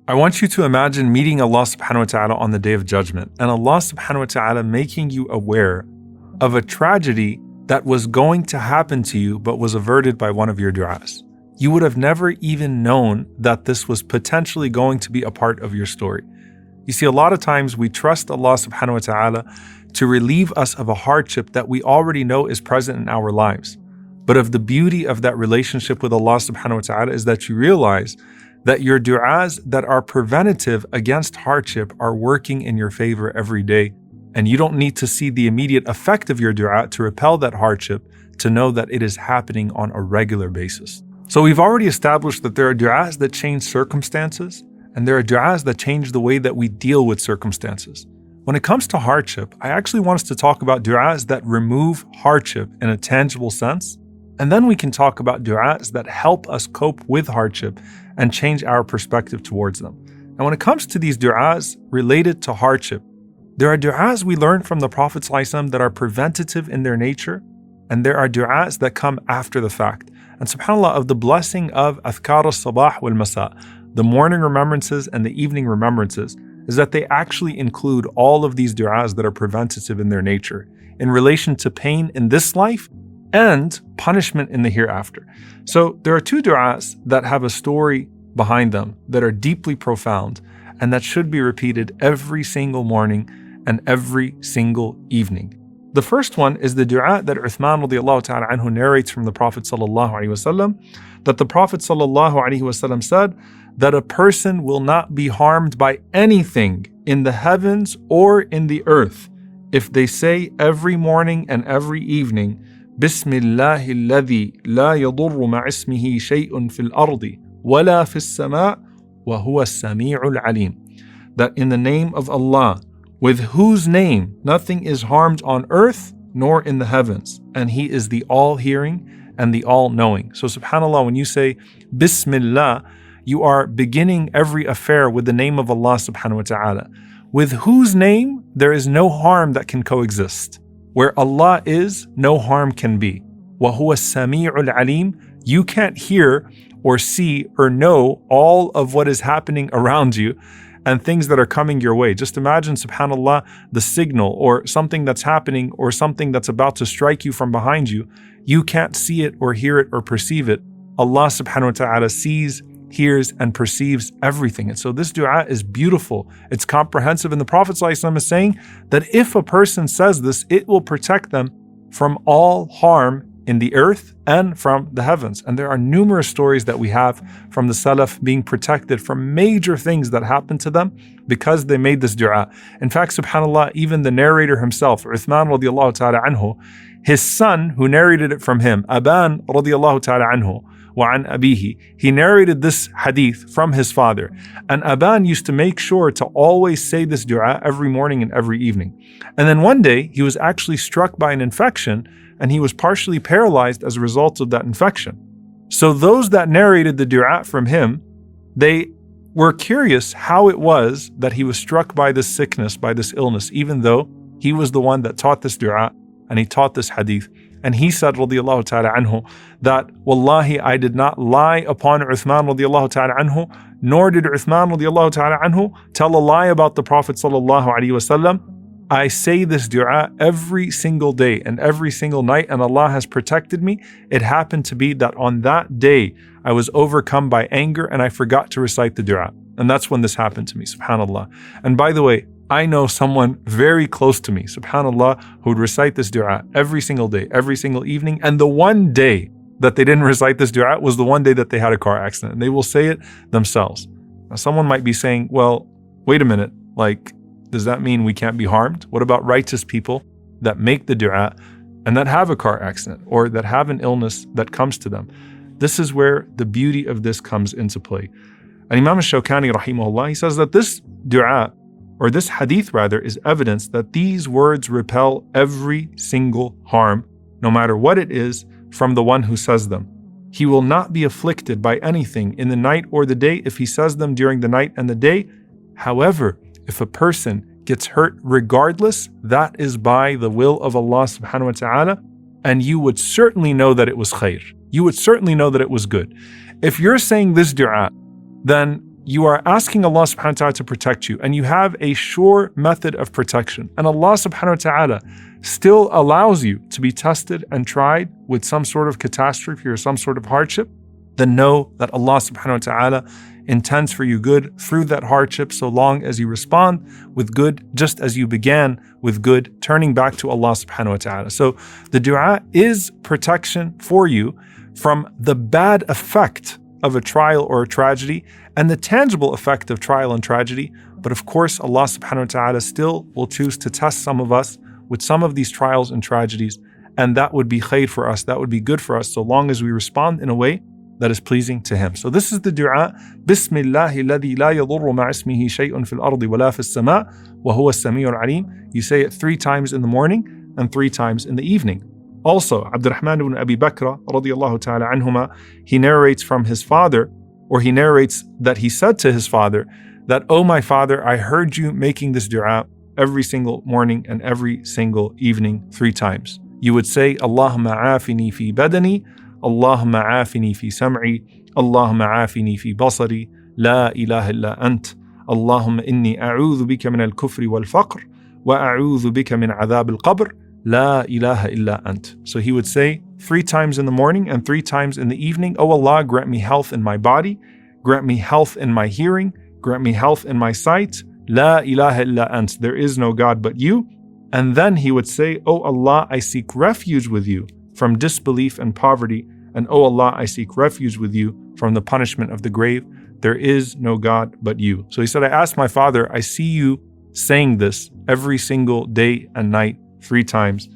I want you to imagine meeting Allah subhanahu wa ta'ala on the Day of Judgment, and Allah subhanahu wa ta'ala making you aware of a tragedy that was going to happen to you but was averted by one of your du'as. You would have never even known that this was potentially going to be a part of your story. You see, a lot of times we trust Allah subhanahu wa ta'ala to relieve us of a hardship that we already know is present in our lives. But of the beauty of that relationship with Allah subhanahu wa ta'ala is that you realize that your du'as that are preventative against hardship are working in your favor every day. And you don't need to see the immediate effect of your du'a to repel that hardship to know that it is happening on a regular basis. So we've already established that there are du'as that change circumstances, and there are du'as that change the way that we deal with circumstances. When it comes to hardship, I actually want us to talk about du'as that remove hardship in a tangible sense, and then we can talk about du'as that help us cope with hardship and change our perspective towards them. And when it comes to these du'as related to hardship, there are du'as we learn from the Prophet ﷺ that are preventative in their nature, and there are du'as that come after the fact. And subhanAllah, of the blessing of Adhkar al-Sabah wal-Masa, the morning remembrances and the evening remembrances, is that they actually include all of these du'as that are preventative in their nature, in relation to pain in this life and punishment in the hereafter. So there are two du'as that have a story behind them that are deeply profound and that should be repeated every single morning and every single evening. The first one is the du'a that Uthman radiallahu ta'ala anhu narrates from the Prophet sallallahu alaihi wasallam, that the Prophet sallallahu alaihi wasallam said that a person will not be harmed by anything in the heavens or in the earth if they say every morning and every evening, Bismillahi alladhi la yadurru ma'ismihi shay'un fil ardi wala fis sama' wa huwa as-sami'ul alim. That in the name of Allah, with whose name nothing is harmed on earth nor in the heavens, and He is the all-hearing and the all-knowing. So subhanAllah, when you say Bismillah, you are beginning every affair with the name of Allah subhanahu wa ta'ala, with whose name there is no harm that can coexist. Where Allah is, no harm can be. وَهُوَ السَّمِيعُ الْعَلِيمُ. You can't hear or see or know all of what is happening around you and things that are coming your way. Just imagine, subhanAllah, the signal or something that's happening or something that's about to strike you from behind you. You can't see it or hear it or perceive it. Allah subhanahu wa ta'ala sees, hears, and perceives everything. And so this dua is beautiful. It's comprehensive. And the Prophet ﷺ is saying that if a person says this, it will protect them from all harm in the earth and from the heavens. And there are numerous stories that we have from the Salaf being protected from major things that happened to them because they made this dua. In fact, subhanAllah, even the narrator himself, Uthman radiallahu ta'ala anhu, his son who narrated it from him, Aamin radiallahu ta'ala anhu, وعن أبيه, he narrated this hadith from his father. And Aamin used to make sure to always say this dua every morning and every evening. And then one day, he was actually struck by an infection and he was partially paralyzed as a result of that infection. So those that narrated the dua from him, they were curious how it was that he was struck by this sickness, by this illness, even though he was the one that taught this dua and he taught this hadith. And he said, radiyallahu ta'ala anhu, that, Wallahi, I did not lie upon Uthman radiyallahu ta'ala anhu, nor did Uthman radiyallahu ta'ala anhu tell a lie about the Prophet sallallahu alaihi wasallam. I say this dua every single day and every single night, and Allah has protected me. It happened to be that on that day, I was overcome by anger and I forgot to recite the dua. And that's when this happened to me, subhanAllah. And by the way, I know someone very close to me, subhanAllah, who would recite this dua every single day, every single evening. And the one day that they didn't recite this dua was the one day that they had a car accident. And they will say it themselves. Now, someone might be saying, well, wait a minute, does that mean we can't be harmed? What about righteous people that make the dua and that have a car accident or that have an illness that comes to them? This is where the beauty of this comes into play. And Imam al-Shawkani rahimahullah, he says that this dua, or this hadith rather, is evidence that these words repel every single harm, no matter what it is, from the one who says them. He will not be afflicted by anything in the night or the day if he says them during the night and the day. However, if a person gets hurt regardless, that is by the will of Allah subhanahu wa ta'ala, and you would certainly know that it was khair. You would certainly know that it was good. If you're saying this dua, then you are asking Allah subhanahu wa ta'ala to protect you, and you have a sure method of protection, and Allah subhanahu wa ta'ala still allows you to be tested and tried with some sort of catastrophe or some sort of hardship, then know that Allah subhanahu wa ta'ala intends for you good through that hardship, so long as you respond with good, just as you began with good, turning back to Allah subhanahu wa ta'ala. So the dua is protection for you from the bad effect of a trial or a tragedy and the tangible effect of trial and tragedy. But of course, Allah subhanahu wa ta'ala still will choose to test some of us with some of these trials and tragedies, and that would be khair for us, that would be good for us, so long as we respond in a way that is pleasing to Him. So this is the dua, Bismillahi alladhi la yadurru ma'ismihi shay'un fil ardi wa la fis sama' wa huwa as-sami'ul alim. You say it 3 times in the morning and 3 times in the evening. Also, Abdurrahman ibn Abi Bakr radiyallahu ta'ala anhuma, he narrates from his father, or he narrates that he said to his father, that, "Oh my father, I heard you making this dua every single morning and every single evening 3 times. You would say, Allahumma afini fi badani, Allahumma afini fi sam'i, Allahumma afini fi basari, la ilaha illa ant, Allahumma inni a'udhu bika min al-kufri wal-faqr, wa a'udhu bika min adhab al-qabr, la ilaha illa ant." So he would say 3 times in the morning and 3 times in the evening, "Oh Allah, grant me health in my body, grant me health in my hearing, grant me health in my sight, la ilaha illa ant, there is no God but you." And then he would say, "Oh Allah, I seek refuge with you from disbelief and poverty, and oh Allah, I seek refuge with you from the punishment of the grave. There is no God but you." So he said, "I asked my father, I see you saying this every single day and night 3 times.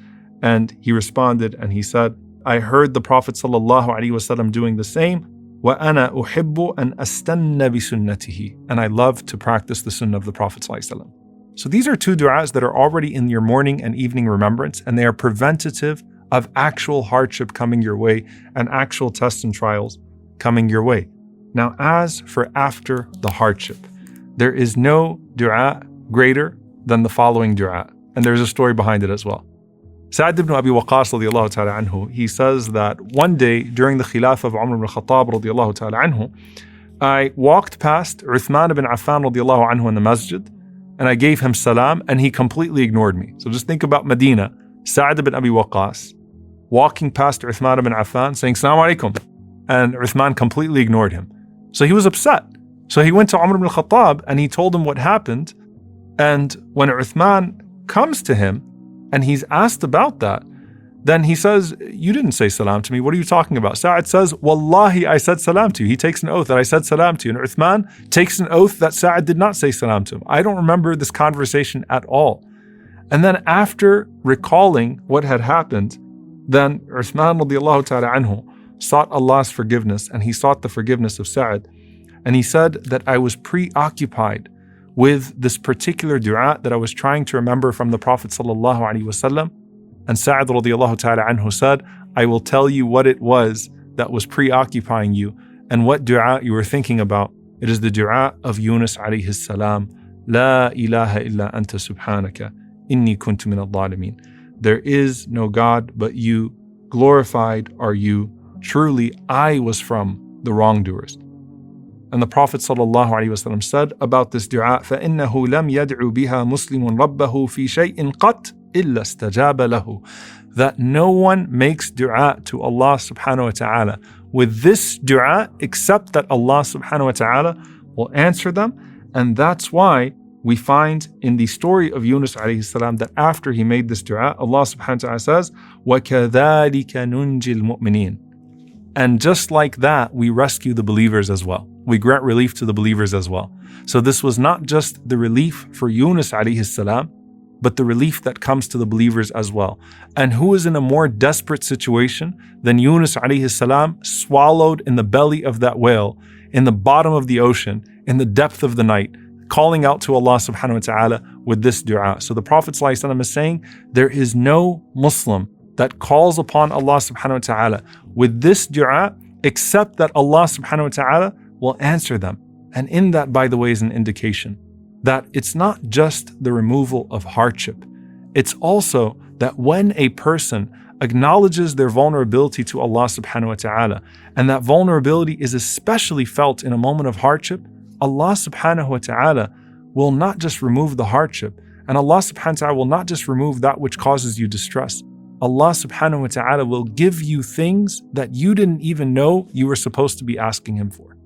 And he responded and he said, "I heard the Prophet ﷺ doing the same. وَأَنَا أُحِبُّ أَنْ أَسْتَنَّ بِسُنَّتِهِ." And I love to practice the sunnah of the Prophet ﷺ. So these are 2 du'as that are already in your morning and evening remembrance, and they are preventative of actual hardship coming your way and actual tests and trials coming your way. Now, as for after the hardship, there is no du'a greater than the following du'a. And there's a story behind it as well. Sa'd ibn Abi Waqqas radiyallahu ta'ala anhu, he says that one day during the Khilafah of Umar ibn al-Khattab radiyallahu ta'ala anhu, I walked past Uthman ibn Affan radiyallahu anhu in the masjid, and I gave him salam, and he completely ignored me. So just think about Medina, Sa'd ibn Abi Waqqas walking past Uthman ibn Affan saying Assalamu alaikum, and Uthman completely ignored him. So he was upset. So he went to Umar ibn al-Khattab and he told him what happened. And when Uthman comes to him and he's asked about that, then he says, "You didn't say salam to me. What are you talking about?" Sa'd says, "Wallahi, I said salam to you." He takes an oath that I said salam to you. And Uthman takes an oath that Sa'd did not say salam to him. I don't remember this conversation at all. And then after recalling what had happened, then Uthman radiallahu ta'ala anhu sought Allah's forgiveness, and he sought the forgiveness of Sa'd. And he said that I was preoccupied with this particular dua that I was trying to remember from the Prophet sallallahu alaihi wasallam. And Sa'd radiallahu ta'ala anhu said, "I will tell you what it was that was preoccupying you and what dua you were thinking about. It is the dua of Yunus alayhi salam. La ilaha illa anta subhanaka, inni kuntu min al-zalimin. There is no God but you. Glorified are you. Truly, I was from the wrongdoers." And the Prophet ﷺ said about this dua, فَإِنَّهُ لَمْ يَدْعُ بِهَا مُسْلِمٌ رَبَّهُ فِي شَيْءٍ قَطْ إِلَّا اسْتَجَابَ لَهُ. That no one makes dua to Allah subhanahu wa ta'ala with this dua except that Allah subhanahu wa ta'ala will answer them. And that's why we find in the story of Yunus alayhi salam that after he made this dua, Allah subhanahu wa ta'ala says, وَكَذَلِكَ نُنْجِي الْمُؤْمِنِينَ. And just like that, we rescue the believers as well. We grant relief to the believers as well. So this was not just the relief for Yunus alayhi salam, but the relief that comes to the believers as well. And who is in a more desperate situation than Yunus alayhi salam, swallowed in the belly of that whale, in the bottom of the ocean, in the depth of the night, calling out to Allah subhanahu wa ta'ala with this dua. So the Prophet ﷺ is saying, there is no Muslim that calls upon Allah subhanahu wa ta'ala with this dua except that Allah subhanahu wa ta'ala will answer them. And in that, by the way, is an indication that it's not just the removal of hardship. It's also that when a person acknowledges their vulnerability to Allah subhanahu wa ta'ala, and that vulnerability is especially felt in a moment of hardship, Allah subhanahu wa ta'ala will not just remove the hardship, and Allah subhanahu wa ta'ala will not just remove that which causes you distress. Allah subhanahu wa ta'ala will give you things that you didn't even know you were supposed to be asking Him for.